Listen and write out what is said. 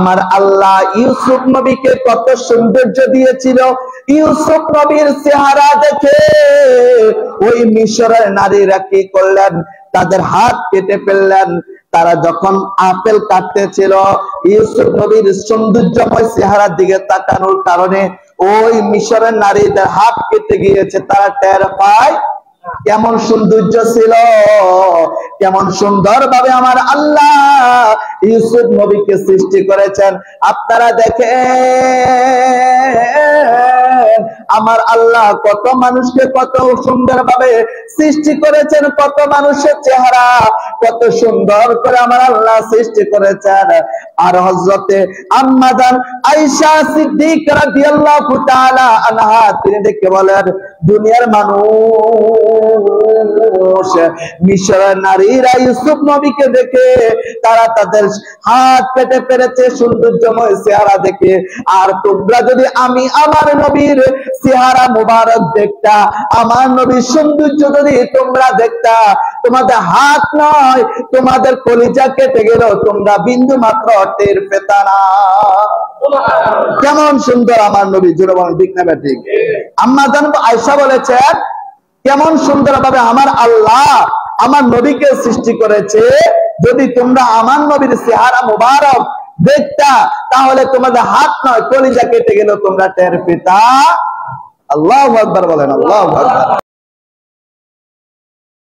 আমার আল্লাহ ইউসুফ নবীকে কত সৌন্দর্য দিয়েছিল। ইউসুফ নবীর চেহারা দেখে ওই মিশরের নারীরা কি করলেন, তাদের হাত কেটে ফেললেন। তারা যখন আপেল কাটতেছিল, ইউসুফ নবীর সৌন্দর্যময় চেহারার দিকে তাকানোর কারণে ওই মিশরের নারীদের হাত কেটে গিয়েছে। তারা টের পায় কেমন সৌন্দর্য ছিল, কেমন সুন্দর ভাবে আমার আল্লাহ ইউসুফ নবীকে সৃষ্টি করেছেন। আপনারা দেখেন আমার আল্লাহ কত মানুষকে কত সুন্দর ভাবে সৃষ্টি করেছেন, কত মানুষের চেহারা কত সুন্দর করে আমার আল্লাহ সৃষ্টি করেছেন। আর হযরতে আম্মা জান আয়েশা সিদ্দিকা রাদিয়াল্লাহু তাআলা আনহা তিনি দেখে বলেন, দুনিয়ার মানুষ মিশরের নারীরা ইউসুফ নবীকে দেখে তারা তাদের হাত কেটে পেরেছে সৌন্দর্যময় চেহারা দেখে। আর তোমরা যদি আমি আমার নবীর চেহারা মুবারক দেখতা, আমার নবীর সৌন্দর্য যদি তোমরা দেখতা, তোমাদের হাত নয় তোমাদের কলিজা কেটে গেল, তোমরা বিন্দু মাত্র টের পেতা না। কেমন সুন্দর আমার নবী, জোরে বলেন ঠিক না ঠিক? আম্মা জান আয়েশা বলেছেন কেমন সুন্দর ভাবে আমার আল্লাহ আমার নবীকে সৃষ্টি করেছে, যদি তোমরা আমার নবীর চেহারা মুবারক দেখতা তাহলে তোমাদের হাত নয় কলিজা কেটে গেল, তোমরা টের পেতা। আল্লাহু আকবার বলেন, আল্লাহু আকবার।